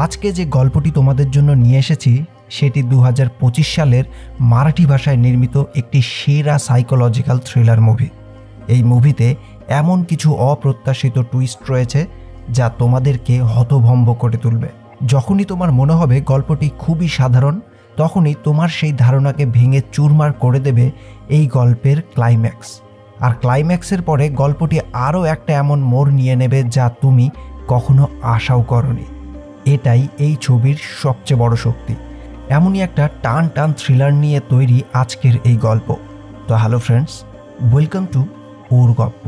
আজকে যে গল্পটি তোমাদের জন্য নিয়ে এসেছি সেটি 2025 সালের মারাঠি ভাষায় নির্মিত একটি সেরা সাইকোলজিক্যাল থ্রিলার মুভি। এই মুভিতে এমন কিছু অপ্রত্যাশিত টুইস্ট রয়েছে যা তোমাদেরকে হতভম্ব করে তুলবে। যখনই তোমার মনে হবে গল্পটি খুবই সাধারণ, তখনই তোমার সেই ধারণাকে ভেঙে চুরমার করে দেবে এই গল্পের ক্লাইম্যাক্স। আর ক্লাইম্যাক্সের পরে গল্পটি আরও একটা এমন মোড় নিয়ে নেবে যা তুমি কখনো আশাও করনি। এটাই এই ছবির সবচেয়ে বড় শক্তি। এমনই একটা টান টান থ্রিলার নিয়ে তৈরি আজকের এই গল্প। তো হ্যালো ফ্রেন্ডস, ওয়েলকাম টু ওর গল্প।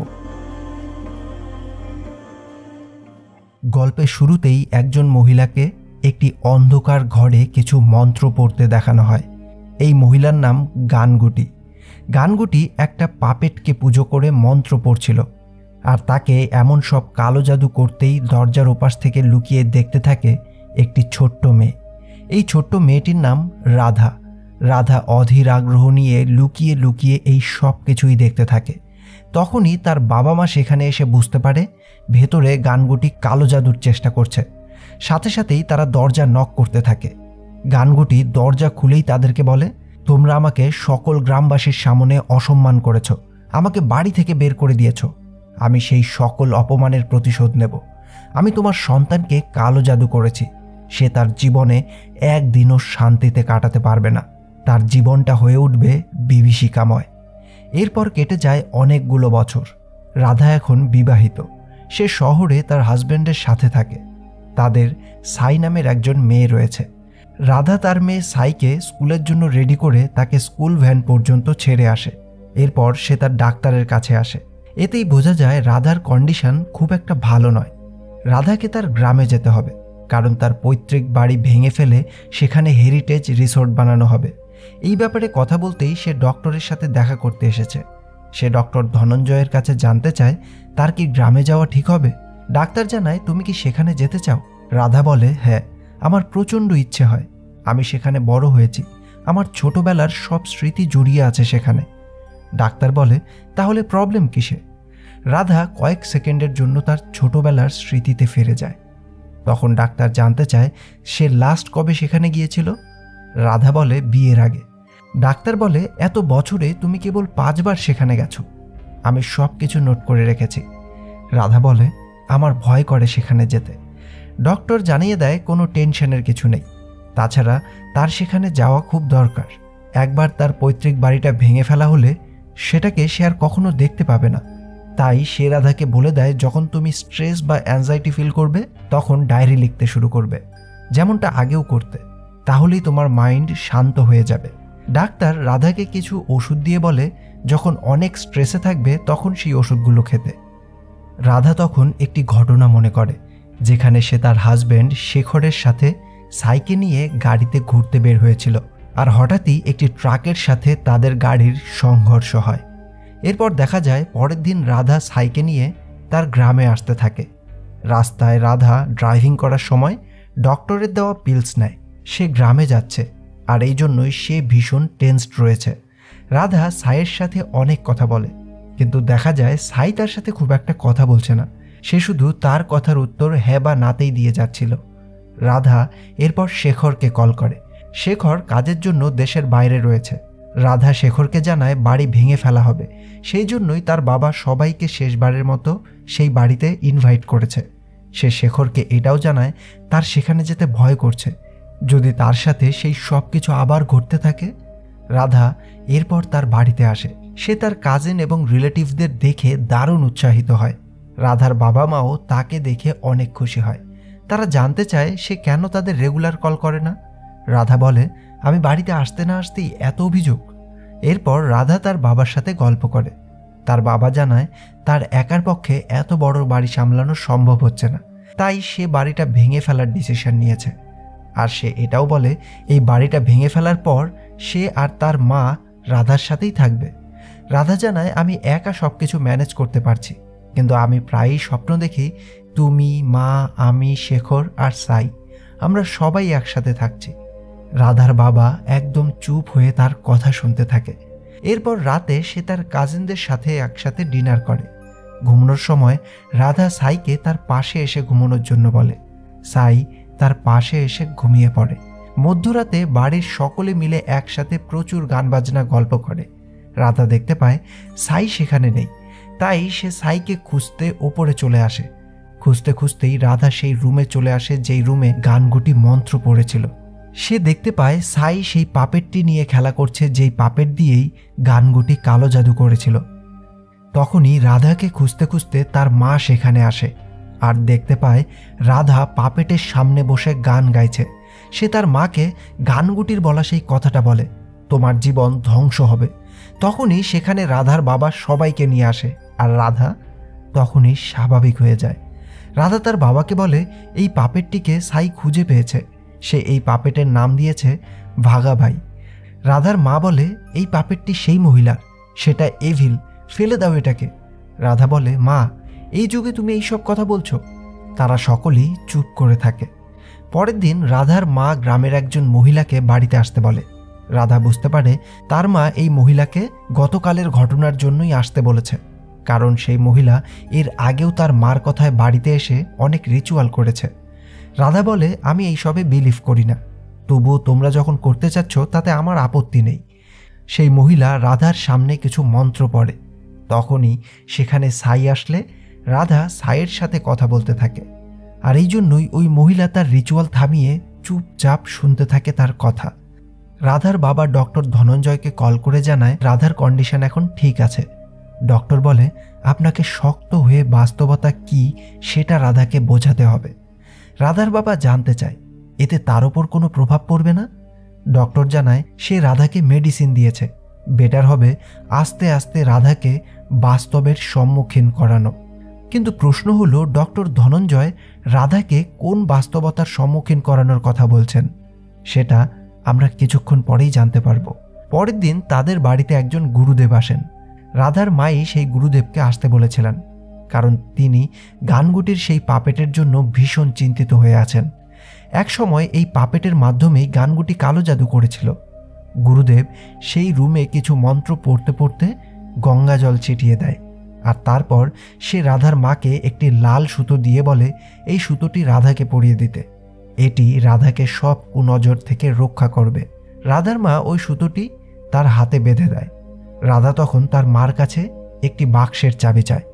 গল্পের শুরুতেই একজন মহিলাকে একটি অন্ধকার ঘরে কিছু মন্ত্র পড়তে দেখানো হয়। এই মহিলার নাম গানগুটি। গানগুটি একটা পাপেটকে পুজো করে মন্ত্র পড়ছিল, আর তাকে এমন সব কালো জাদু করতেই দরজার ওপাশ থেকে লুকিয়ে দেখতে থাকে একটি ছোট্ট মেয়ে। এই ছোট্ট মেয়েটির নাম রাধা। রাধা অধীর আগ্রহ নিয়ে লুকিয়ে লুকিয়ে এই সব কিছুই দেখতে থাকে। তখনই তার বাবা মা সেখানে এসে বুঝতে পারে ভেতরে গানগুটি কালো জাদুর চেষ্টা করছে। সাথে সাথেই তারা দরজা নক করতে থাকে। গানগুটি দরজা খুলেই তাদেরকে বলে, তোমরা আমাকে সকল গ্রামবাসীর সামনে অসম্মান করেছ, আমাকে বাড়ি থেকে বের করে দিয়েছ। আমি সেই সকল অপমানের প্রতিশোধ নেব। আমি তোমার সন্তানকে কালো জাদু করেছি। সে তার জীবনে একদিনও শান্তিতে কাটাতে পারবে না। তার জীবনটা হয়ে উঠবে বিভীষিকাময়। এরপর কেটে যায় অনেকগুলো বছর। রাধা এখন বিবাহিত। সে শহরে তার হাজব্যান্ডের সাথে থাকে। তাদের সাই নামের একজন মেয়ে রয়েছে। রাধা তার মেয়ে সাইকে স্কুলের জন্য রেডি করে তাকে স্কুল ভ্যান পর্যন্ত ছেড়ে আসে। এরপর সে তার ডাক্তারের কাছে আসে। এতেই বোঝা যায় রাধার কন্ডিশন খুব একটা ভালো নয়। রাধাকে তার গ্রামে যেতে হবে, কারণ তার পৈতৃক বাড়ি ভেঙে ফেলে সেখানে হেরিটেজ রিসোর্ট বানানো হবে। এই ব্যাপারে কথা বলতেই সে ডক্টরের সাথে দেখা করতে এসেছে। সে ডক্টর ধনঞ্জয়ের কাছে জানতে চায় তার কি গ্রামে যাওয়া ঠিক হবে। ডাক্তার জানায়, তুমি কি সেখানে যেতে চাও? রাধা বলে, হ্যাঁ, আমার প্রচণ্ড ইচ্ছে হয়। আমি সেখানে বড় হয়েছি, আমার ছোটবেলার সব স্মৃতি জড়িয়ে আছে সেখানে। ডাক্তার বলে, তাহলে প্রবলেম কিসে? রাধা কয়েক সেকেন্ডের জন্য তার ছোটবেলার স্মৃতিতে ফিরে যায়। তখন ডাক্তার জানতে চায় সে লাস্ট কবে সেখানে গিয়েছিল। রাধা বলে, বিয়ের আগে। ডাক্তার বলে, এত বছরে তুমি কেবল 5 বার সেখানে গেছো। আমি সব কিছু নোট করে রেখেছি। রাধা বলে, আমার ভয় করে সেখানে যেতে। ডক্টর জানিয়ে দেয় কোনো টেনশনের কিছু নেই। তাছাড়া তার সেখানে যাওয়া খুব দরকার। একবার তার পৈতৃক বাড়িটা ভেঙে ফেলা হলে সেটাকে সে আর কখনো দেখতে পাবে না। তাই সে রাধাকে বলে দেয়, যখন তুমি স্ট্রেস বা অ্যাংজাইটি ফিল করবে তখন ডায়েরি লিখতে শুরু করবে, যেমনটা আগেও করতে। তাহলেই তোমার মাইন্ড শান্ত হয়ে যাবে। ডাক্তার রাধাকে কিছু ওষুধ দিয়ে বলে, যখন অনেক স্ট্রেসে থাকবে তখন সেই ওষুধগুলো খেতে। রাধা তখন একটি ঘটনা মনে করে, যেখানে সে তার হাজব্যান্ড শেখরের সাথে সাইকে নিয়ে গাড়িতে ঘুরতে বের হয়েছিল, আর হঠাৎই একটি ট্রাকের সাথে তাদের গাড়ির সংঘর্ষ হয়। এরপর দেখা যায় পরের দিন রাধা সাইকে নিয়ে তার গ্রামে আসতে থাকে। রাস্তায় রাধা ড্রাইভিং করার সময় ডক্টরের দেওয়া পিলস নেয়। সে গ্রামে যাচ্ছে, আর এই জন্যই সে ভীষণ টেন্সড রয়েছে। রাধা সাইয়ের সাথে অনেক কথা বলে, কিন্তু দেখা যায় সাই তার সাথে খুব একটা কথা বলছে না। সে শুধু তার কথার উত্তর হ্যাঁ বা নাতেই দিয়ে যাচ্ছিল। রাধা এরপর শেখরকে কল করে। শেখর কাজের জন্য দেশের বাইরে রয়েছে। রাধা শেখরকে জানায় বাড়ি ভেঙে ফেলা হবে, সেই জন্যই তার বাবা সবাইকে শেষবারের মতো সেই বাড়িতে ইনভাইট করেছে। সে শেখরকে এটাও জানায় তার সেখানে যেতে ভয় করছে, যদি তার সাথে সেই সব কিছু আবার ঘটতে থাকে। রাধা এরপর তার বাড়িতে আসে। সে তার কাজিন এবং রিলেটিভদের দেখে দারুণ উৎসাহিত হয়। রাধার বাবা মাও তাকে দেখে অনেক খুশি হয়। তারা জানতে চায় সে কেন তাদের রেগুলার কল করে না। রাধা বলে, আমি বাড়িতে আসতে না আসতেই এত অভিযোগ। এরপর রাধা তার বাবার সাথে গল্প করে। তার বাবা জানায় তার একার পক্ষে এত বড় বাড়ি সামলানো সম্ভব হচ্ছে না, তাই সে বাড়িটা ভেঙে ফেলার ডিসিশন নিয়েছে। আর সে এটাও বলে এই বাড়িটা ভেঙে ফেলার পর সে আর তার মা রাধার সাথেই থাকবে। রাধা জানায়, আমি একা সব কিছু ম্যানেজ করতে পারছি, কিন্তু আমি প্রায়ই স্বপ্ন দেখি তুমি, মা, আমি, শেখর আর সাই আমরা সবাই একসাথে থাকছি। রাধার বাবা একদম চুপ হয়ে তার কথা শুনতে থাকে। এরপর রাতে সে তার কাজিনদের সাথে একসাথে ডিনার করে। ঘুমানোর সময় রাধা সাইকে তার পাশে এসে ঘুমানোর জন্য বলে। সাই তার পাশে এসে ঘুমিয়ে পড়ে। মধ্যরাতে বাড়ির সকলে মিলে একসাথে প্রচুর গান বাজনা গল্প করে। রাধা দেখতে পায় সাই সেখানে নেই, তাই সে সাইকে খুঁজতে ওপরে চলে আসে। খুঁজতে খুঁজতেই রাধা সেই রুমে চলে আসে যেই রুমে গানগুটি মন্ত্র পড়েছিল। সে দেখতে পায় সাই সেই পাপেটটি নিয়ে খেলা করছে, যেই পাপেট দিয়েই গানগুটি কালো জাদু করেছিল। তখনই রাধাকে খুঁজতে খুঁজতে তার মা সেখানে আসে আর দেখতে পায় রাধা পাপেটের সামনে বসে গান গাইছে। সে তার মাকে গানগুটির বলা সেই কথাটা বলে, তোমার জীবন ধ্বংস হবে। তখনই সেখানে রাধার বাবা সবাইকে নিয়ে আসে আর রাধা তখনই স্বাভাবিক হয়ে যায়। রাধা তার বাবাকে বলে এই পাপেটটিকে সাই খুঁজে পেয়েছে, সে এই পাপেটের নাম দিয়েছে ভাগা ভাই। রাধার মা বলে এই পাপেটটি সেই মহিলার, সেটা এভিল, ফেলে দাও এটাকে। রাধা বলে মা, এই যুগে তুমি এইসব কথা বলছো? তারা সকলেই চুপ করে থাকে। পরের দিন রাধার মা গ্রামের একজন মহিলাকে বাড়িতে আসতে বলে। রাধা বুঝতে পারে তার মা এই মহিলাকে গতকালের ঘটনার জন্যই আসতে বলেছে, কারণ সেই মহিলা এর আগেও তার মার কথায় বাড়িতে এসে অনেক রিচুয়াল করেছে। রাধা বলে আমি এইসবে বিলিভ করি না, তবুও তোমরা যখন করতে চাচ্ছ তাতে আমার আপত্তি নেই। সেই মহিলা রাধার সামনে কিছু মন্ত্র পড়ে। তখনই সেখানে সাই আসলে রাধা সাইয়ের সাথে কথা বলতে থাকে, আর এই জন্যই ওই মহিলা তার রিচুয়াল থামিয়ে চুপচাপ শুনতে থাকে তার কথা। রাধার বাবা ডক্টর ধনঞ্জয়কে কল করে জানায় রাধার কন্ডিশন এখন ঠিক আছে। ডক্টর বলে আপনাকে শক্ত হয়ে বাস্তবতা কি সেটা রাধাকে বোঝাতে হবে। রাধার বাবা জানতে চায় এতে তার ওপর কোনো প্রভাব পড়বে না। ডক্টর জানায় সে রাধাকে মেডিসিন দিয়েছে, বেটার হবে আস্তে আস্তে রাধাকে বাস্তবের সম্মুখীন করানো। কিন্তু প্রশ্ন হলো ডক্টর ধনঞ্জয় রাধাকে কোন বাস্তবতার সম্মুখীন করানোর কথা বলছেন, সেটা আমরা কিছুক্ষণ পরেই জানতে পারবো। পরের দিন তাদের বাড়িতে একজন গুরুদেব আসেন। রাধার মাই সেই গুরুদেবকে আসতে বলেছিলেন, কারণ তিনি গানগুটির সেই পাপেটের জন্য ভীষণ চিন্তিত হয়ে আছেন। এক সময় এই পাপেটের মাধ্যমেই গানগুটি কালো জাদু করেছিল। গুরুদেব সেই রুমে কিছু মন্ত্র পড়তে পড়তে গঙ্গা জল ছিটিয়ে দেয়, আর তারপর সে রাধার মাকে একটি লাল সুতো দিয়ে বলে এই সুতোটি রাধাকে পরিয়ে দিতে, এটি রাধাকে সব কুনজর থেকে রক্ষা করবে। রাধার মা ওই সুতোটি তার হাতে বেঁধে দেয়। রাধা তখন তার মার কাছে একটি বাক্সের চাবি চায়।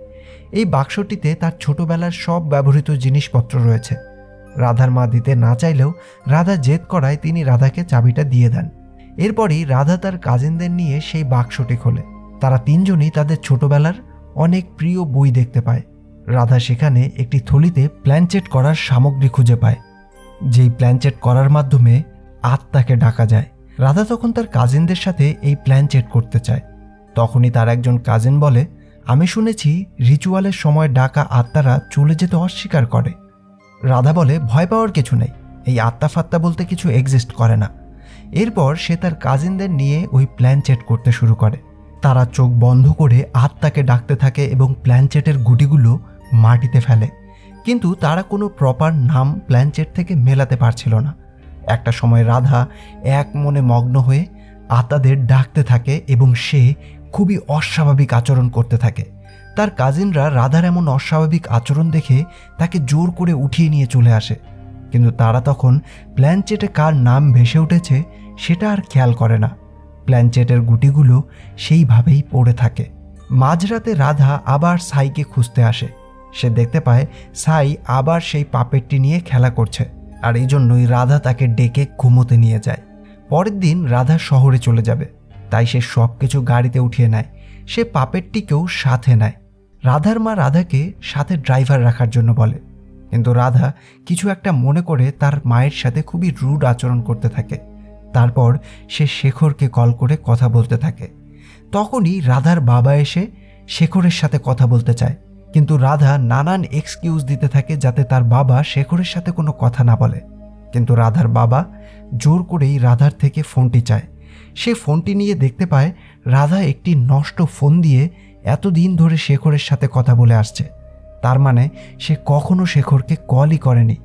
এই বাক্সটিতে তার ছোটবেলার সব ব্যবহৃত জিনিসপত্র রয়েছে। রাধার মা দিতে না চাইলেও রাধা জেদ করায় তিনি রাধাকে চাবিটা দিয়ে দেন। এরপরই রাধা তার কাজিনদের নিয়ে সেই বাক্সটি খোলে। তারা তিনজনই তাদের ছোটবেলার অনেক প্রিয় বই দেখতে পায়। রাধা সেখানে একটি থলিতে প্ল্যানচেট করার সামগ্রী খুঁজে পায়, যেই প্ল্যানচেট করার মাধ্যমে আত্মাকে ডাকা যায়। রাধা তখন তার কাজিনদের সাথে এই প্ল্যানচেট করতে চায়। তখনই তার একজন কাজিন বলে আমি শুনেছি রিচুয়ালের সময় ডাকা আত্মারা চলে যেতে অস্বীকার করে। রাধা বলে ভয় পাওয়ার কিছু নেই, এই আত্মা ফাত্তা বলতে কিছু এক্সিস্ট করে না। এরপর সে তার কাজিনদের নিয়ে ওই প্ল্যানচেট করতে শুরু করে। তারা চোখ বন্ধ করে আত্মাকে ডাকতে থাকে এবং প্ল্যানচেটের গুটিগুলো মাটিতে ফেলে, কিন্তু তারা কোনো প্রপার নাম প্ল্যানচেট থেকে মেলাতে পারছিল না। একটা সময় রাধা এক মনে মগ্ন হয়ে আত্মাদের ডাকতে থাকে এবং সে খুবই অস্বাভাবিক আচরণ করতে থাকে। তার কাজিনরা রাধার এমন অস্বাভাবিক আচরণ দেখে তাকে জোর করে উঠিয়ে নিয়ে চলে আসে, কিন্তু তারা তখন প্ল্যানচেটে কার নাম ভেসে উঠেছে সেটা আর খেয়াল করে না। প্ল্যানচেটের গুটিগুলো সেইভাবেই পড়ে থাকে। মাঝরাতে রাধা আবার সাইকে খুঁজতে আসে। সে দেখতে পায় সাই আবার সেই পাপেটটি নিয়ে খেলা করছে, আর এই জন্যই রাধা তাকে ডেকে ঘুমোতে নিয়ে যায়। পরের দিন রাধা শহরে চলে যাবে, তাই সে সব কিছু গাড়িতে উঠিয়ে নেয়। সে পাপেটটিকেও সাথে নেয়। রাধার মা রাধাকে সাথে ড্রাইভার রাখার জন্য বলে, কিন্তু রাধা কিছু একটা মনে করে তার মায়ের সাথে খুবই রুড আচরণ করতে থাকে। তারপর সে শেখরকে কল করে কথা বলতে থাকে। তখনই রাধার বাবা এসে শেখরের সাথে কথা বলতে চায়, কিন্তু রাধা নানান এক্সকিউজ দিতে থাকে যাতে তার বাবা শেখরের সাথে কোনো কথা না বলে। কিন্তু রাধার বাবা জোর করেই রাধার থেকে ফোনটি চায়। সে ফোনটি নিয়ে দেখতে পায় রাধা একটি নষ্ট ফোন দিয়ে এতদিন ধরে শেখরের সাথে কথা বলে আসছে, তার মানে সে কখনো শেখরকে কলই করেনি।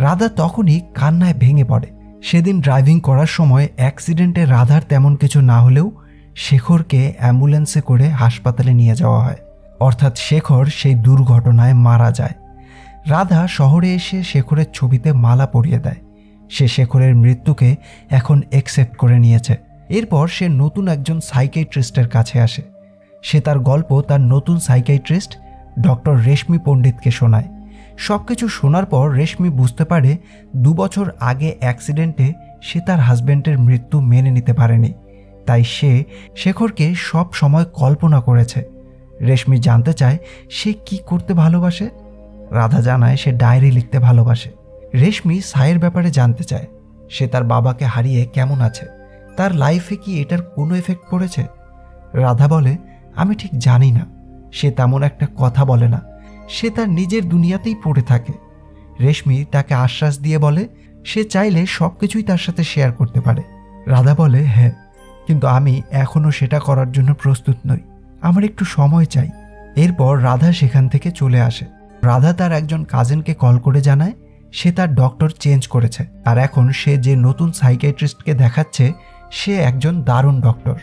রাধা তখনই কান্নায় ভেঙে পড়ে। সেদিন ড্রাইভিং করার সময় অ্যাক্সিডেন্টে রাধার তেমন কিছু না হলেও শেখরকে অ্যাম্বুলেন্সে করে হাসপাতালে নিয়ে যাওয়া হয়, অর্থাৎ শেখর সেই দুর্ঘটনায় মারা যায়। রাধা শহরে এসে শেখরের ছবিতে মালা পরিয়ে দেয়। সে শেখরের মৃত্যুকে এখন অ্যাকসেপ্ট করে নিয়েছে। এরপর সে নতুন একজন সাইকিয়াট্রিস্টের কাছে আসে। সে তার গল্প তার নতুন সাইকিয়াট্রিস্ট ডক্টর রেশমি পণ্ডিতকে শোনায়। সব কিছু শোনার পর রেশমি বুঝতে পারে 2 বছর আগে অ্যাক্সিডেন্টে সে তার হাজব্যান্ডের মৃত্যু মেনে নিতে পারেনি, তাই সে শেখরকে সব সময় কল্পনা করেছে। রেশমি জানতে চায় সে কি করতে ভালোবাসে। রাধা জানায় সে ডায়েরি লিখতে ভালোবাসে। রেশমি সাইয়ের ব্যাপারে জানতে চায়, সে তার বাবাকে হারিয়ে কেমন আছে, তার লাইফে কি এটার কোনো এফেক্ট পড়েছে। রাধা বলে, আমি ঠিক জানি না, সে তেমন একটা কথা বলে না, সে তার নিজের দুনিয়াতেই পড়ে থাকে। রেশমি তাকে আশ্বাস দিয়ে বলে সে চাইলে সব কিছুই তার সাথে শেয়ার করতে পারে। রাধা বলে, হ্যাঁ, কিন্তু আমি এখনও সেটা করার জন্য প্রস্তুত নই, আমার একটু সময় চাই। এরপর রাধা সেখান থেকে চলে আসে। রাধা তার একজন কাজিনকে কল করে জানায় সে তার ডক্টর চেঞ্জ করেছে, আর এখন সে যে নতুন সাইকিয়াট্রিস্টকে দেখাচ্ছে সে একজন দারুণ ডক্টর।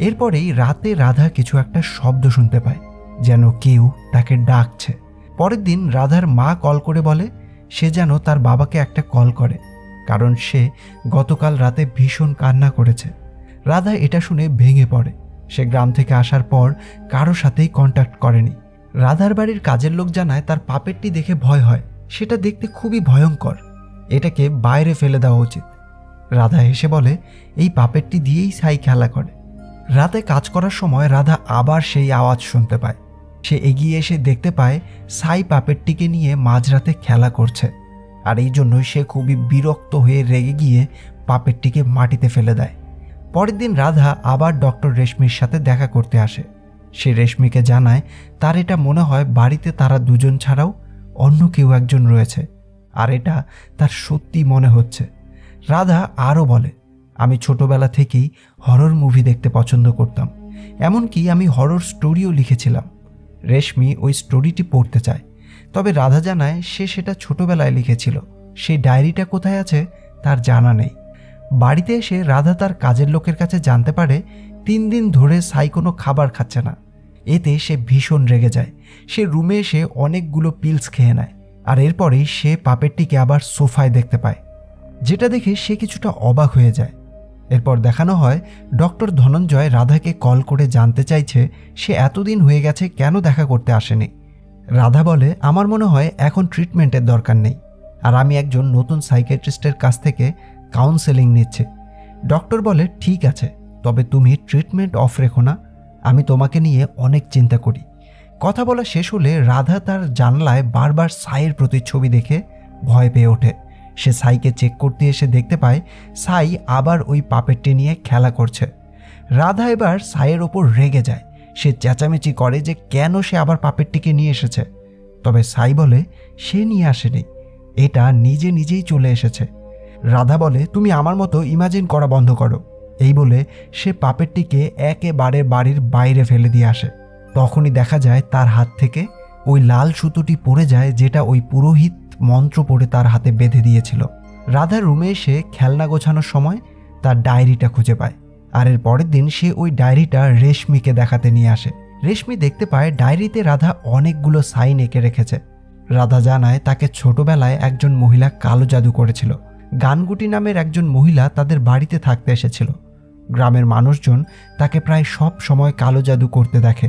এরপরেই রাতে রাধা কিছু একটা শব্দ শুনতে পায়, যেন কেউ তাকে ডাকছে। পরের দিন রাধার মা কল করে বলে সে যেন তার বাবাকে একটা কল করে, কারণ সে গতকাল রাতে ভীষণ কান্না করেছে। রাধা এটা শুনে ভেঙে পড়ে। সে গ্রাম থেকে আসার পর কারো সাথেই কন্ট্যাক্ট করেনি। রাধার বাড়ির কাজের লোক জানায় তার পাপেটটি দেখে ভয় হয়, সেটা দেখতে খুবই ভয়ঙ্কর, এটাকে বাইরে ফেলে দেওয়া উচিত। রাধা হেসে বলে এই পাপেটটি দিয়েই সাই খেলা করে। রাতে কাজ করার সময় রাধা আবার সেই আওয়াজ শুনতে পায়। সে এগিয়ে এসে দেখতে পায় সাই পাপেটটিকে নিয়ে মাঝরাতে খেলা করছে, আর এই জন্যই সে খুবই বিরক্ত হয়ে রেগে গিয়ে পাপেটটিকে মাটিতে ফেলে দেয়। পরের দিন রাধা আবার ডক্টর রেশমির সাথে দেখা করতে আসে। সে রেশমিকে জানায় তার এটা মনে হয় বাড়িতে তারা দুজন ছাড়াও অন্য কেউ একজন রয়েছে, আর এটা তার সত্যি মনে হচ্ছে। রাধা আরও বলে, আমি ছোটবেলা থেকেই হরর মুভি দেখতে পছন্দ করতাম, এমনকি আমি হরর স্টোরিও লিখেছিলাম। রেশমি ওই স্টোরিটি পড়তে চায়, তবে রাধা জানায় সে সেটা ছোটবেলায় লিখেছিল, সেই ডায়েরিটা কোথায় আছে তার জানা নেই। বাড়িতে এসে রাধা তার কাজের লোকের কাছে জানতে পারে 3 দিন ধরে সাই কোনো খাবার খাচ্ছে না। এতে সে ভীষণ রেগে যায়। সে রুমে এসে অনেকগুলো পিলস খেয়ে নেয়, আর এরপরেই সে পাপেটটিকে আবার সোফায় দেখতে পায়, যেটা দেখে সে কিছুটা অবাক হয়ে যায়। এরপর দেখানো হয় ডক্টর ধনঞ্জয় রাধাকে কল করে জানতে চাইছে সে এতদিন হয়ে গেছে কেন দেখা করতে আসেনি। রাধা বলে, আমার মনে হয় এখন ট্রিটমেন্টের দরকার নেই, আর আমি একজন নতুন সাইকিয়াট্রিস্টের কাছ থেকে কাউন্সেলিং নিচ্ছি। ডক্টর বলে, ঠিক আছে, তবে তুমি ট্রিটমেন্ট অফ রেখো না, আমি তোমাকে নিয়ে অনেক চিন্তা করি। কথা বলা শেষ হলে রাধা তার জানলায় বারবার সাইয়ের প্রতিচ্ছবি দেখে ভয় পেয়ে ওঠে। সে সাইকে চেক করতে এসে দেখতে পায় সাই আবার ওই পাপেটটি নিয়ে খেলা করছে। রাধা এবার সাইয়ের ওপর রেগে যায়। সে চেঁচামেচি করে যে কেন সে আবার পাপেটটিকে নিয়ে এসেছে, তবে সাই বলে সে নিয়ে আসেনি, এটা নিজে নিজেই চলে এসেছে। রাধা বলে, তুমি আমার মতো ইমাজিন করা বন্ধ করো। এই বলে সে পাপেটটিকে একেবারে বাড়ির বাইরে ফেলে দিয়ে আসে। তখনই দেখা যায় তার হাত থেকে ওই লাল সুতোটি পড়ে যায়, যেটা ওই পুরোহিত মন্ত্র পড়ে তার হাতে বেঁধে দিয়েছিল। রাধার রুমে এসে খেলনা গোছানোর সময় তার ডায়েরিটা খুঁজে পায়, আর এর পরের দিন সে ওই ডায়েরিটা রেশমিকে দেখাতে নিয়ে আসে। রেশমি দেখতে পায় ডায়েরিতে রাধা অনেকগুলো সাইন এঁকে রেখেছে। রাধা জানায় তাকে ছোটবেলায় একজন মহিলা কালো জাদু করেছিল। গানগুটি নামের একজন মহিলা তাদের বাড়িতে থাকতে এসেছিল। গ্রামের মানুষজন তাকে প্রায় সব সময় কালো জাদু করতে দেখে।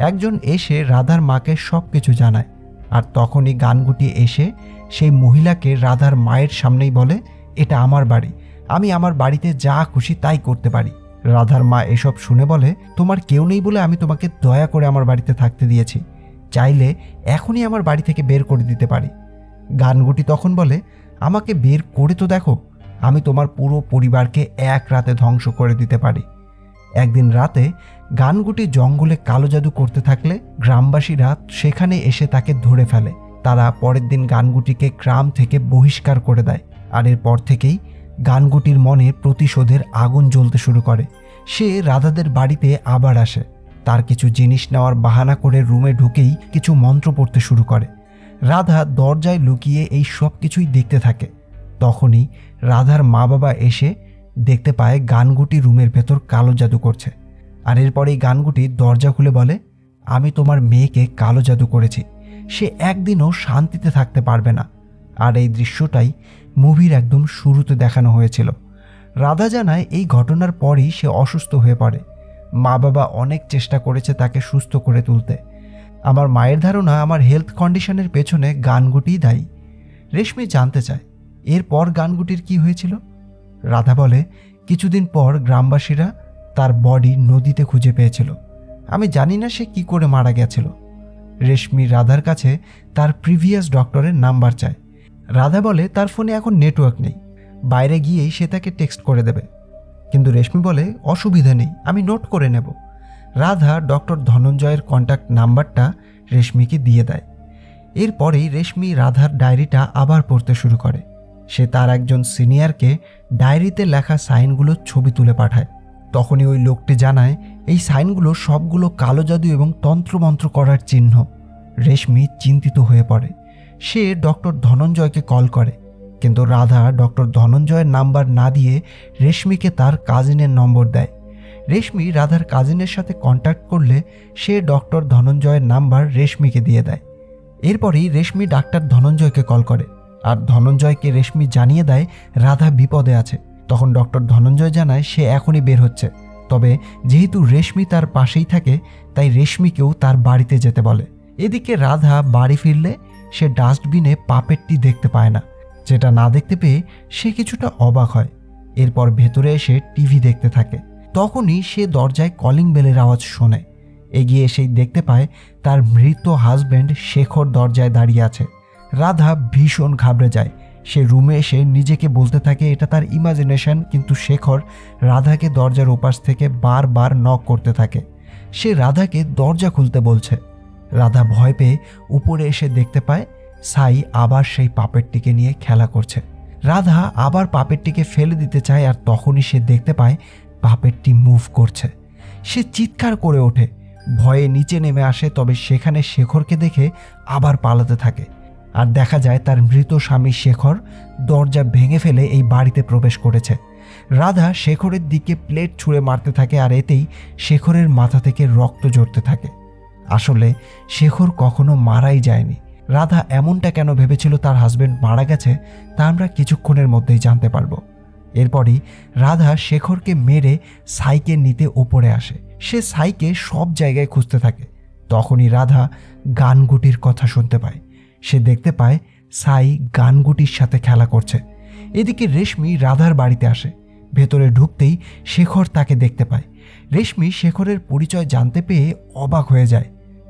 একজন এসে রাধার মাকে সব কিছু জানায়, আর তখনই গানগুটি এসে সেই মহিলাকে রাধার মায়ের সামনেই বলে, এটা আমার বাড়ি, আমি আমার বাড়িতে যা খুশি তাই করতে পারি। রাধার মা এসব শুনে বলে, তোমার কেউ নেই বলে আমি তোমাকে দয়া করে আমার বাড়িতে থাকতে দিয়েছি, চাইলে এখনই আমার বাড়ি থেকে বের করে দিতে পারি। গানগুটি তখন বলে, আমাকে বের করে তো দেখো, আমি তোমার পুরো পরিবারকে এক রাতে ধ্বংস করে দিতে পারি। একদিন রাতে গানগুটি জঙ্গলে কালো জাদু করতে থাকলে গ্রামবাসীরা সেখানে এসে তাকে ধরে ফেলে। তারা পরের দিন গানগুটিকে গ্রাম থেকে বহিষ্কার করে দেয়, আর এরপর থেকেই গানগুটির মনে প্রতিশোধের আগুন জ্বলতে শুরু করে। সে রাধাদের বাড়িতে আবার আসে, তার কিছু জিনিস নেওয়ার বাহানা করে রুমে ঢুকেই কিছু মন্ত্র পড়তে শুরু করে। রাধা দরজায় লুকিয়ে এই সব কিছুই দেখতে থাকে। তখনই রাধার মা বাবা এসে দেখতে পায় গানগুটি রুমের ভেতর কালো জাদু করছে, আর এরপরেই গানগুটি দরজা খুলে বলে, আমি তোমার মেয়েকে কালো জাদু করেছি, সে একদিনও শান্তিতে থাকতে পারবে না। আর এই দৃশ্যটাই মুভির একদম শুরুতে দেখানো হয়েছিল। রাধা জানায় এই ঘটনার পরই সে অসুস্থ হয়ে পড়ে। মা বাবা অনেক চেষ্টা করেছে তাকে সুস্থ করে তুলতে। আমার মায়ের ধারণা আমার হেলথ কন্ডিশনের পেছনে গানগুটিই দায়ী। রেশমি জানতে চায় এরপর গানগুটির কি হয়েছিল। রাধা বলে কিছুদিন পর গ্রামবাসীরা তার বডি নদীতে খুঁজে পেয়েছিল। আমি জানি না সে কি করে মারা গেছিল। রেশমি রাধার কাছে তার প্রিভিয়াস ডক্টরের নাম্বার চায়। রাধা বলে তার ফোনে এখন নেটওয়ার্ক নেই, বাইরে গিয়েই সে তাকে টেক্সট করে দেবে। কিন্তু রেশমি বলে অসুবিধা নেই, আমি নোট করে নেব। রাধা ডক্টর ধনঞ্জয়ের কন্ট্যাক্ট নাম্বারটা রেশমিকে দিয়ে দেয়। এরপরেই রেশমি রাধার ডায়েরিটা আবার পড়তে শুরু করে। সে তার একজন সিনিয়রকে ডায়েরিতে লেখা সাইনগুলোর ছবি তুলে পাঠায়। তখনই ওই লোকটি জানায় এই সাইনগুলো সবগুলো কালো জাদু এবং তন্ত্রমন্ত্র করার চিহ্ন। রেশমি চিন্তিত হয়ে পড়ে। সে ডক্টর ধনঞ্জয়কে কল করে, কিন্তু রাধা ডক্টর ধনঞ্জয়ের নাম্বার না দিয়ে রেশমিকে তার কাজিনের নম্বর দেয়। রেশমি রাধার কাজিনের সাথে কন্ট্যাক্ট করলে সে ডক্টর ধনঞ্জয়ের নাম্বার রেশমিকে দিয়ে দেয়। এরপরেই রেশমি ডাক্তার ধনঞ্জয়কে কল করে আর ধনঞ্জয়কে রেশমি জানিয়ে দেয় রাধা বিপদে আছে। তখন ডক্টর ধনঞ্জয় জানায় সে এখনই বের হচ্ছে, তবে যেহেতু রেশমি তার পাশেই থাকে তাই রেশমিকেও তার বাড়িতে যেতে বলে। এদিকে রাধা বাড়ি ফিরলে সে ডাস্টবিনে পাপেটটি দেখতে পায় না, যেটা না দেখতে পেয়ে সে কিছুটা অবাক হয়। এরপর ভেতরে এসে টিভি দেখতে থাকে। তখনই সে দরজায় কলিং বেলের আওয়াজ শোনে। এগিয়ে এসেই দেখতে পায় তার মৃত হাজব্যান্ড শেখর দরজায় দাঁড়িয়ে আছে। রাধা ভীষণ ঘাবড়ে যায়। সে রুমে এসে নিজেকে বলতে থাকে এটা তার ইমাজিনেশন, কিন্তু শেখর রাধাকে দরজার ওপাশ থেকে বারবার নক করতে থাকে। সে রাধাকে দরজা খুলতে বলছে। রাধা ভয় পেয়ে উপরে এসে দেখতে পায় সাই আবার সেই পাপেটটিকে নিয়ে খেলা করছে। রাধা আবার পাপেটটিকে ফেলে দিতে চায় আর তখনই সে দেখতে পায় পাপেটটি মুভ করছে। সে চিৎকার করে ওঠে, ভয়ে নিচে নেমে আসে, তবে সেখানে শেখরকে দেখে আবার পালাতে থাকে। আর দেখা যায় তার মৃত স্বামী শেখর দরজা ভেঙে ফেলে এই বাড়িতে প্রবেশ করেছে। রাধা শেখরের দিকে প্লেট ছুঁড়ে মারতে থাকে আর এতেই শেখরের মাথা থেকে রক্ত ঝরতে থাকে। আসলে শেখর কখনো মারাই যায়নি। রাধা এমনটা কেন ভেবেছিল তার হাজবেন্ড মারা গেছে তা আমরা কিছুক্ষণের মধ্যেই জানতে পারবো। এরপরই রাধা শেখরকে মেরে সাইকে নিতে ওপরে আসে। সে সাইকে সব জায়গায় খুঁজতে থাকে। তখনই রাধা গানগুটির কথা শুনতে পায়। সে দেখতে পায় সাই গানগুটির সাথে খেলা করছে। এদিকে রেশমি রাধার বাড়িতে আসে। ভেতরে ঢুকতেই শেখর তাকে দেখতে পায়। রেশমি শেখরের পরিচয় জানতে পেয়ে অবাক হয়ে যায়।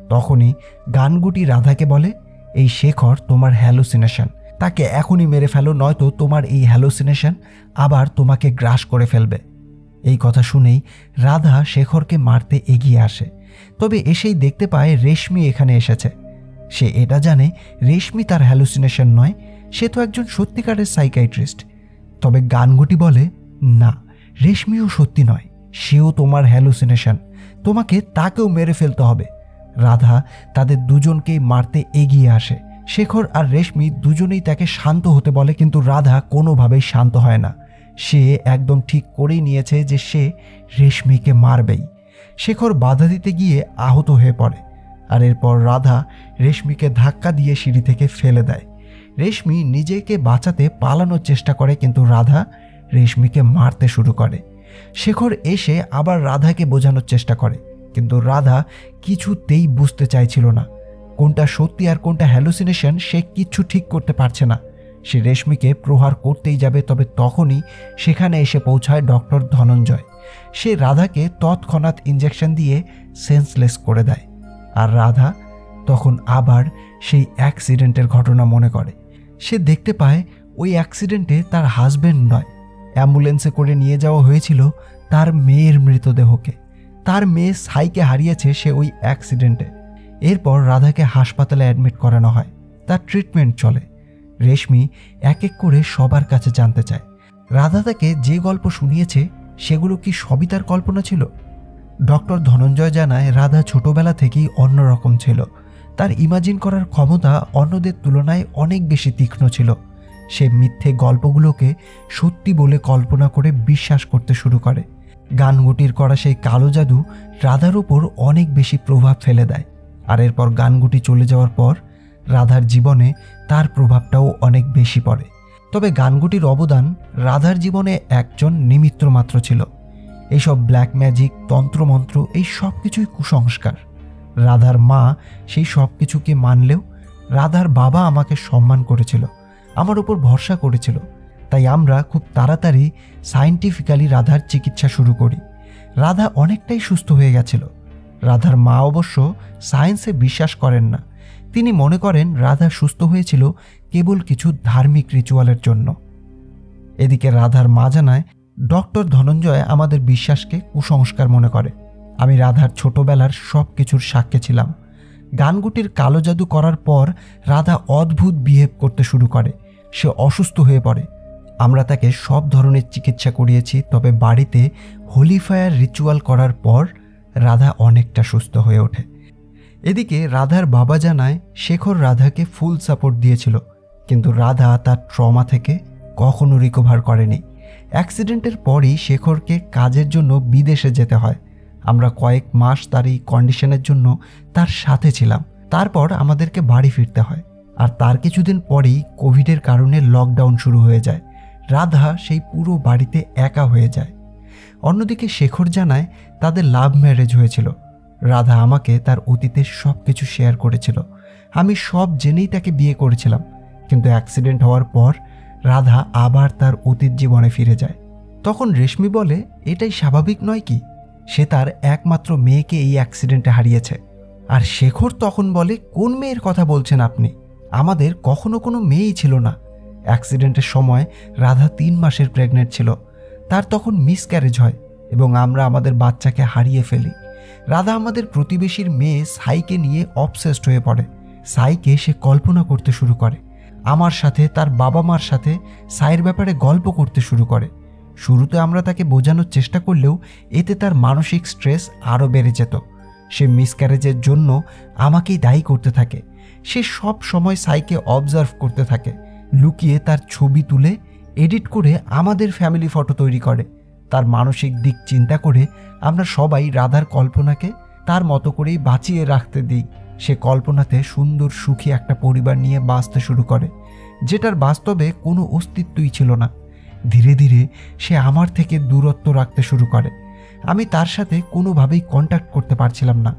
তখনই গানগুটি রাধাকে বলে এই শেখর তোমার হ্যালুসিনেশন, তাকে এখনই মেরে ফেলো, নয়তো তোমার এই হ্যালুসিনেশন আবার তোমাকে গ্রাস করে ফেলবে। এই কথা শুনেই রাধা শেখরকে মারতে এগিয়ে আসে, তবে এসেই দেখতে পায় রেশমি এখানে এসেছে। সে এটা জানে রেশমি তার হ্যালুসিনেশন নয়, সে তো একজন সত্যিকারের সাইকিয়াট্রিস্ট। তবে গানগুটি বলে না, রেশমিও সত্যি নয়, সেও তোমার হ্যালুসিনেশন, তোমাকে তাকেও মেরে ফেলতে হবে। রাধা তাদের দুজনকেই মারতে এগিয়ে আসে। শেখর আর রেশমি দুজনেই তাকে শান্ত হতে বলে, কিন্তু রাধা কোনোভাবেই শান্ত হয় না। সে একদম ঠিক করেই নিয়েছে যে সে রেশমিকে মারবেই। শেখর বাধা দিতে গিয়ে আহত হয়ে পড়ে আর এরপর রাধা রেশমিকে ধাক্কা দিয়ে সিঁড়ি থেকে ফেলে দেয়। রেশমি নিজেকে বাঁচাতে পালানোর চেষ্টা করে, কিন্তু রাধা রেশমিকে মারতে শুরু করে। শেখর এসে আবার রাধাকে বোঝানোর চেষ্টা করে, কিন্তু রাধা কিছুতেই বুঝতে চাইছিল না কোনটা সত্যি আর কোনটা হ্যালুসিনেশন। সে কিচ্ছু ঠিক করতে পারছে না। সে রেশমিকে প্রহার করতেই যাবে, তবে তখনই সেখানে এসে পৌঁছায় ডক্টর ধনঞ্জয়। সে রাধাকে তৎক্ষণাৎ ইঞ্জেকশন দিয়ে সেন্সলেস করে দেয়। আর রাধা তখন আবার সেই অ্যাক্সিডেন্টের ঘটনা মনে করে। সে দেখতে পায় ওই অ্যাক্সিডেন্টে তার হাজব্যান্ড নয়, অ্যাম্বুলেন্সে করে নিয়ে যাওয়া হয়েছিল তার মেয়ের মৃতদেহকে। তার মেয়ে সাইকে হারিয়েছে সে ওই অ্যাক্সিডেন্টে। এরপর রাধাকে হাসপাতালে অ্যাডমিট করানো হয়, তার ট্রিটমেন্ট চলে। রেশমি এক এক করে সবার কাছে জানতে চায় রাধা তাকে যে গল্প শুনিয়েছে সেগুলো কি সবই তার কল্পনা ছিল। ডক্টর ধনঞ্জয় জানায় রাধা ছোটবেলা থেকেই অন্যরকম ছিল। তার ইমাজিন করার ক্ষমতা অন্যদের তুলনায় অনেক বেশি তীক্ষ্ণ ছিল। সে মিথ্যে গল্পগুলোকে সত্যি বলে কল্পনা করে বিশ্বাস করতে শুরু করে। গানগুটির করা সেই কালো জাদু রাধার উপর অনেক বেশি প্রভাব ফেলে দেয়। আর এরপর গানগুটি চলে যাওয়ার পর রাধার জীবনে তার প্রভাবটাও অনেক বেশি পড়ে। তবে গানগুটির অবদান রাধার জীবনে একজন নিমিত্ত মাত্র ছিল। এইসব ব্ল্যাক ম্যাজিক, তন্ত্রমন্ত্র, এই সব কিছুই কুসংস্কার। রাধার মা সেই সব কিছুকে মানলেও রাধার বাবা আমাকে সম্মান করেছিল, আমার উপর ভরসা করেছিল। তাই আমরা খুব তাড়াতাড়ি সায়েন্টিফিক্যালি রাধার চিকিৎসা শুরু করি। রাধা অনেকটাই সুস্থ হয়ে গেছিল। রাধার মা অবশ্য সায়েন্সে বিশ্বাস করেন না। তিনি মনে করেন রাধা সুস্থ হয়েছিল কেবল কিছু ধার্মিক রিচুয়ালের জন্য। এদিকে রাধার মা জানায়, ডক্টর ধনঞ্জয় আমাদের বিশ্বাসকে কুসংস্কার মনে করে। আমি রাধার ছোটবেলার সব কিছুর সাক্ষী ছিলাম। গানগুটির কালো জাদু করার পর রাধা অদ্ভুত বিহেভ করতে শুরু করে। সে অসুস্থ হয়ে পড়ে। আমরা তাকে সব ধরনের চিকিৎসা করিয়েছি, তবে বাড়িতে হোলি ফায়ার রিচুয়াল করার পর রাধা অনেকটা সুস্থ হয়ে ওঠে। এদিকে রাধার বাবা জানায়, শেখর রাধাকে ফুল সাপোর্ট দিয়েছিল, কিন্তু রাধা তার ট্রমা থেকে কখনো রিকভার করেনি। অ্যাক্সিডেন্টের পরই শেখরকে কাজের জন্য বিদেশে যেতে হয়। আমরা কয়েক মাস তার এই কন্ডিশনের জন্য তার সাথে ছিলাম। তারপর আমাদেরকে বাড়ি ফিরতে হয়। আর তার কিছুদিন পরেই কোভিডের কারণে লকডাউন শুরু হয়ে যায়। রাধা সেই পুরো বাড়িতে একা হয়ে যায়। অন্যদিকে শেখর জানায় তাদের লাভ ম্যারেজ হয়েছিল। রাধা আমাকে তার অতীতের সব কিছু শেয়ার করেছিল। আমি সব জেনেই তাকে বিয়ে করেছিলাম, কিন্তু অ্যাক্সিডেন্ট হওয়ার পর রাধা আবার তার অতীত জীবনে ফিরে যায়। তখন রেশমি বলে, এটাই স্বাভাবিক নয় কি? সে তার একমাত্র মেয়েকে এই অ্যাক্সিডেন্টে হারিয়েছে। আর শেখর তখন বলে, কোন মেয়ের কথা বলছেন আপনি? আমাদের কখনো কোনো মেয়েই ছিল না। অ্যাক্সিডেন্টের সময় রাধা 3 মাসের প্রেগনেন্ট ছিল। তার তখন মিসক্যারেজ হয় এবং আমরা আমাদের বাচ্চাকে হারিয়ে ফেলি। রাধা আমাদের প্রতিবেশীর মেয়ে সাইকে নিয়ে অবসেসড হয়ে পড়ে। সাইকে সে কল্পনা করতে শুরু করে। আমার সাথে, তার বাবা মার সাথে সাইয়ের ব্যাপারে গল্প করতে শুরু করে। শুরুতে আমরা তাকে বোঝানোর চেষ্টা করলেও এতে তার মানসিক স্ট্রেস আরও বেড়ে যেত। সে মিসক্যারেজের জন্য আমাকেই দায়ী করতে থাকে। সে সব সময় সাইকে অবজার্ভ করতে থাকে, লুকিয়ে তার ছবি তুলে এডিট করে আমাদের ফ্যামিলি ফটো তৈরি করে। তার মানসিক দিক চিন্তা করে আমরা সবাই রাধার কল্পনাকে তার মতো করেই বাঁচিয়ে রাখতে দিই। সে কল্পনাতে সুন্দর সুখী একটা পরিবার নিয়ে বাঁচতে শুরু করে, যেটার বাস্তবে কোনো অস্তিত্বই ছিল না। ধীরে ধীরে সে আমার থেকে দূরত্ব রাখতে শুরু করে। আমি তার সাথে কোনোভাবেই কন্ট্যাক্ট করতে পারছিলাম না।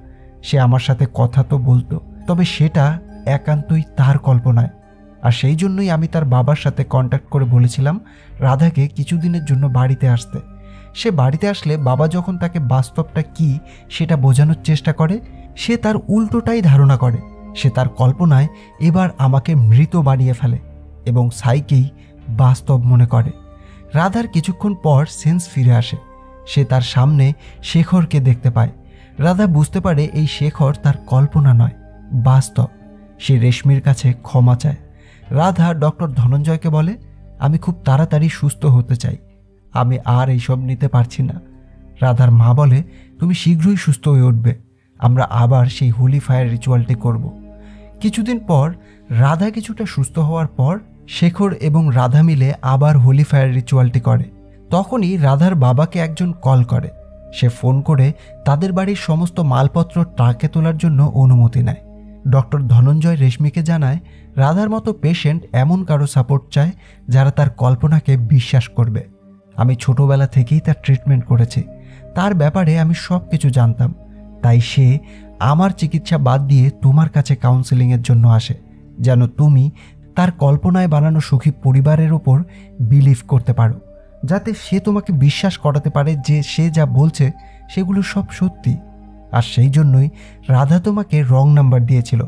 সে আমার সাথে কথা তো বলতো, তবে সেটা একান্তই তার কল্পনায়। আর সেই জন্যই আমি তার বাবার সাথে কন্ট্যাক্ট করে বলেছিলাম রাধাকে কিছুদিনের জন্য বাড়িতে আসতে। সে বাড়িতে আসলে বাবা যখন তাকে বাস্তবটা কি সেটা বোঝানোর চেষ্টা করে, সে তার উল্টোটাই ধারণা করে। সে তার কল্পনায় এবার আমাকে মৃত বানিয়ে ফেলে এবং সাইকেই বাস্তব মনে করে। রাধার কিছুক্ষণ পর সেন্স ফিরে আসে। সে তার সামনে শেখরকে দেখতে পায়। রাধা বুঝতে পারে এই শেখর তার কল্পনা নয়, বাস্তব। সে রেশমির কাছে ক্ষমা চায়। রাধা ডক্টর ধনঞ্জয়কে বলে, আমি খুব তাড়াতাড়ি সুস্থ হতে চাই, আমি আর এইসব নিতে পারছি না। রাধার মা বলে, তুমি শীঘ্রই সুস্থ হয়ে উঠবে, আমরা আবার সেই হোলি ফায়ার রিচুয়ালটি করব। কিছুদিন পর রাধা কিছুটা সুস্থ হওয়ার পর শেখর এবং রাধা মিলে আবার হোলি ফায়ার রিচুয়ালটি করে। তখনই রাধার বাবাকে একজন কল করে। সে ফোন করে তাদের বাড়ির সমস্ত মালপত্র ট্রাকে তোলার জন্য অনুমতি নেয়। ডক্টর ধনঞ্জয় রেশমিকে জানায়, রাধার মতো পেশেন্ট এমন কারো সাপোর্ট চায় যারা তার কল্পনাকে বিশ্বাস করবে। আমি ছোটবেলা থেকেই তার ট্রিটমেন্ট করেছি, তার ব্যাপারে আমি সব কিছু জানতাম। তাই সে আমার চিকিৎসা বাদ দিয়ে তোমার কাছে কাউন্সেলিংয়ের জন্য আসে, যেন তুমি তার কল্পনায় বানানো সুখী পরিবারের ওপর বিলিভ করতে পারো, যাতে সে তোমাকে বিশ্বাস করাতে পারে যে সে যা বলছে সেগুলো সব সত্যি। আর সেই জন্যই রাধা তোমাকে রং নাম্বার দিয়েছিল,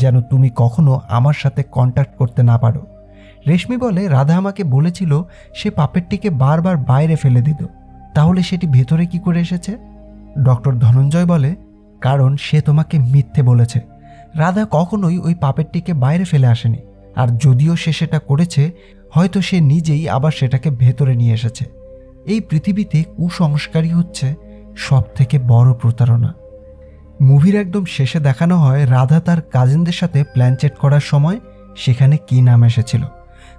যেন তুমি কখনো আমার সাথে কন্ট্যাক্ট করতে না পারো। রেশমি বলে, রাধা আমাকে বলেছিল সে পাপেটটিকে বারবার বাইরে ফেলে দিত, তাহলে সেটি ভেতরে কি করে এসেছে? ডক্টর ধনঞ্জয় বলে, কারণ সে তোমাকে মিথ্যে বলেছে। রাধা কখনোই ওই পাপেটটিকে বাইরে ফেলে আসেনি, আর যদিও সে সেটা করেছে, হয়তো সে নিজেই আবার সেটাকে ভেতরে নিয়ে এসেছে। এই পৃথিবীতে কুসংস্কারই হচ্ছে সব থেকে বড় প্রতারণা। মুভির একদম শেষে দেখানো হয় রাধা তার কাজিনদের সাথে প্ল্যান চেট করার সময় সেখানে কি নাম এসেছিল।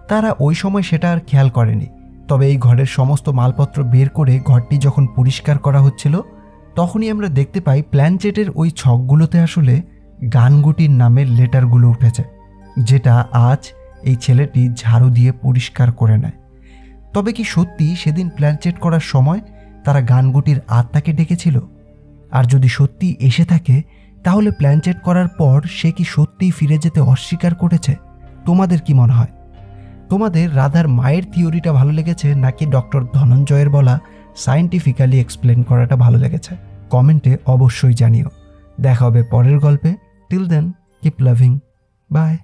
তারা ওই সময় সেটা আর খেয়াল করেনি। তবে এই ঘরের সমস্ত মালপত্র বের করে ঘরটি যখন পরিষ্কার করা হচ্ছিল, তখনই আমরা দেখতে পাই প্ল্যান চেটের ওই ছকগুলোতে আসলে গানগুটির নামের লেটারগুলো উঠেছে। যেটা আজ এই ছেলেটি ঝাড়ু দিয়ে পরিষ্কার করে নেয়। তবে কি সত্যি সেদিন প্ল্যানচেট করার সময় তারা গানগুটির আত্মাকে ডেকেছিল? আর যদি সত্যি এসে থাকে, তাহলে প্ল্যানচেট করার পর সে কি সত্যিই ফিরে যেতে অস্বীকার করেছে? তোমাদের কি মনে হয়? তোমাদের রাধার মায়ের থিওরিটা ভালো লেগেছে নাকি ডক্টর ধনঞ্জয়ের বলা সায়েন্টিফিক্যালি এক্সপ্লেন করাটা ভালো লেগেছে? কমেন্টে অবশ্যই জানিও। দেখা হবে পরের গল্পে। Till then, keep loving. By.